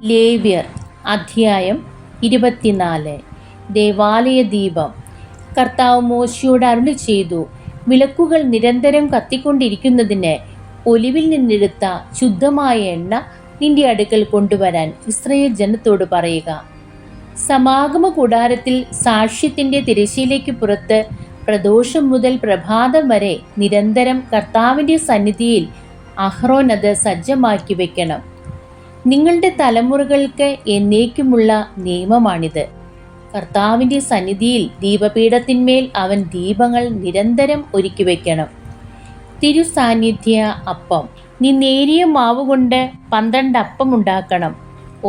ലേവ്യർ അധ്യായം 24. ദേവാലയ ദീപം. കർത്താവ് മോശയോട് അരുളി ചെയ്തു, വിളക്കുകൾ നിരന്തരം കത്തിക്കൊണ്ടിരിക്കുന്നതിന് ഒലിവിൽ നിന്നെടുത്ത ശുദ്ധമായ എണ്ണ നിന്റെ അടുക്കൽ കൊണ്ടുവരാൻ ഇസ്രായേൽ ജനത്തോട് പറയുക. സമാഗമ കൂടാരത്തിൽ സാക്ഷ്യത്തിന്റെ തിരശ്ശീലയ്ക്ക് പുറത്ത് പ്രദോഷം മുതൽ പ്രഭാതം വരെ നിരന്തരം കർത്താവിന്റെ സന്നിധിയിൽ അഹ്റോൻ അത് സജ്ജമാക്കി വെക്കണം. നിങ്ങളുടെ തലമുറകൾക്ക് എന്നേക്കുമുള്ള നിയമമാണിത്. കർത്താവിന്റെ സന്നിധിയിൽ ദീപപീഠത്തിന്മേൽ അവൻ ദീപങ്ങൾ നിരന്തരം ഒരുക്കി വയ്ക്കണം. തിരുസാന്നിധ്യ അപ്പം. നീ നേരിയ മാവ് കൊണ്ട് 12 അപ്പം ഉണ്ടാക്കണം.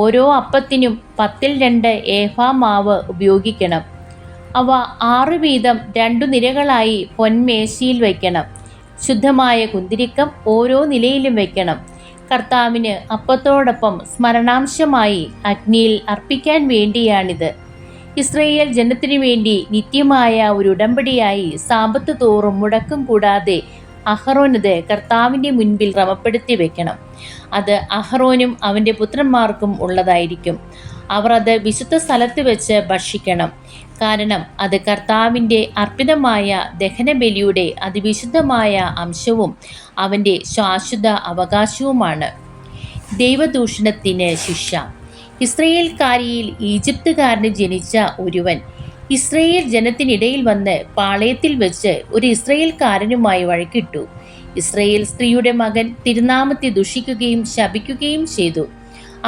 ഓരോ അപ്പത്തിനും 10 ഏഫാ മാവ് ഉപയോഗിക്കണം. അവ 6 വീതം 2 നിരകളായി പൊന്മേശയിൽ വയ്ക്കണം. ശുദ്ധമായ കുന്തിരിക്കം ഓരോ നിലയിലും വയ്ക്കണം. കർത്താവിന് അപ്പത്തോടൊപ്പം സ്മരണാംശമായി അഗ്നിയിൽ അർപ്പിക്കാൻ വേണ്ടിയാണിത്. ഇസ്രായേൽ ജനത്തിനു വേണ്ടി നിത്യമായ ഒരു ഉടമ്പടിയായി സാബത്ത് തോറും മുടക്കം കൂടാതെ അഹ്റോനത് കർത്താവിന്റെ മുൻപിൽ ക്രമപ്പെടുത്തി വെക്കണം. അത് അഹ്റോനും അവന്റെ പുത്രന്മാർക്കും ഉള്ളതായിരിക്കും. അവർ അത് വിശുദ്ധ സ്ഥലത്ത് വെച്ച് ഭക്ഷിക്കണം. കാരണം അത് കർത്താവിൻ്റെ അർപ്പിതമായ ദഹനബലിയുടെ അതിവിശുദ്ധമായ അംശവും അവൻ്റെ ശാശ്വത അവകാശവുമാണ്. ദൈവദൂഷണത്തിന് ശിക്ഷ. ഇസ്രായേൽക്കാരിയിൽ ഈജിപ്തുകാരന് ജനിച്ച ഒരുവൻ ഇസ്രായേൽ ജനത്തിനിടയിൽ വന്ന് പാളയത്തിൽ വെച്ച് ഒരു ഇസ്രായേൽക്കാരനുമായി വഴക്കിട്ടു. ഇസ്രായേൽ സ്ത്രീയുടെ മകൻ തിരുനാമത്തെ ദുഷിക്കുകയും ശപിക്കുകയും ചെയ്തു.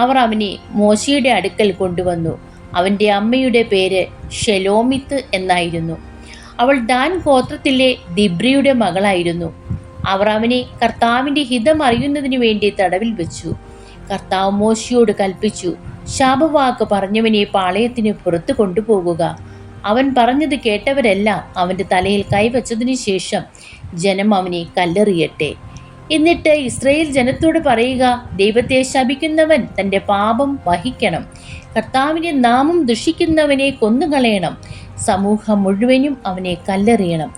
അവർ അവനെ മോശയുടെ അടുക്കൽ കൊണ്ടുവന്നു. അവൻ്റെ അമ്മയുടെ പേര് ഷെലോമിത്ത് എന്നായിരുന്നു. അവൾ ദാൻ ഗോത്രത്തിലെ ദിബ്രിയുടെ മകളായിരുന്നു. അവർ അവനെ കർത്താവിൻ്റെ ഹിതം അറിയുന്നതിന് വേണ്ടി തടവിൽ വെച്ചു. കർത്താവ് മോശയോട് കൽപ്പിച്ചു, ശാപവാക്ക് പറഞ്ഞവനെ പാളയത്തിന് പുറത്തു കൊണ്ടുപോകുക. അവൻ പറഞ്ഞത് കേട്ടവരെല്ലാം അവൻ്റെ തലയിൽ കൈവച്ചതിനു ശേഷം ജനം അവനെ കല്ലെറിയട്ടെ. എന്നിട്ട് ഇസ്രായേൽ ജനത്തോട് പറയുക, ദൈവത്തെ ശപിക്കുന്നവൻ തൻ്റെ പാപം വഹിക്കണം. കർത്താവിൻ്റെ നാമം ദുഷിക്കുന്നവനെ കൊന്നുകളയണം. സമൂഹം മുഴുവനും അവനെ കല്ലെറിയണം.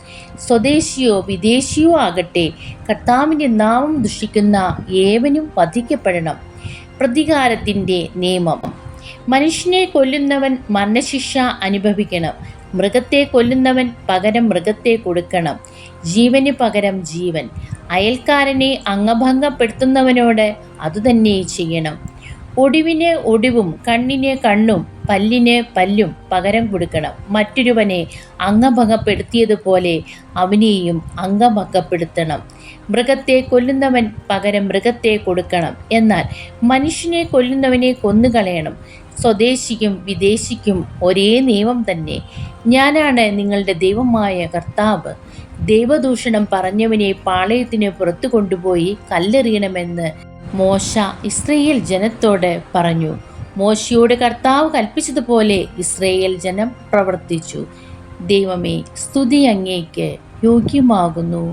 സ്വദേശിയോ വിദേശിയോ ആകട്ടെ, കർത്താവിൻ്റെ നാമം ദുഷിക്കുന്ന ഏവനും വധിക്കപ്പെടണം. പ്രതികാരത്തിൻ്റെ നിയമം. മനുഷ്യനെ കൊല്ലുന്നവൻ മരണശിക്ഷ അനുഭവിക്കണം. മൃഗത്തെ കൊല്ലുന്നവൻ പകരം മൃഗത്തെ കൊടുക്കണം. ജീവന് പകരം ജീവൻ. അയൽക്കാരനെ അംഗഭംഗപ്പെടുത്തുന്നവനോട് അതുതന്നെ ചെയ്യണം. ഒടിവിന് ഒടിവും കണ്ണിന് കണ്ണും പല്ലിന് പല്ലും പകരം കൊടുക്കണം. മറ്റൊരുവനെ അംഗഭംഗപ്പെടുത്തിയതുപോലെ അവനെയും അംഗഭംഗപ്പെടുത്തണം. മൃഗത്തെ കൊല്ലുന്നവൻ പകരം മൃഗത്തെ കൊടുക്കണം. എന്നാൽ മനുഷ്യനെ കൊല്ലുന്നവനെ കൊന്നുകളയണം. സ്വദേശിക്കും വിദേശിക്കും ഒരേ നിയമം തന്നെ. ഞാനാണ് നിങ്ങളുടെ ദൈവമായ കർത്താവ്. ദൈവദൂഷണം പറഞ്ഞവനെ പാളയത്തിന് പുറത്തു കൊണ്ടുപോയി കല്ലെറിയണമെന്ന് മോശ ഇസ്രായേൽ ജനത്തോട് പറഞ്ഞു. മോശയോട് കർത്താവ് കൽപ്പിച്ചതുപോലെ ഇസ്രായേൽ ജനം പ്രവർത്തിച്ചു. ദൈവമേ, സ്തുതി അങ്ങേക്ക് യോഗ്യമാകുന്നു.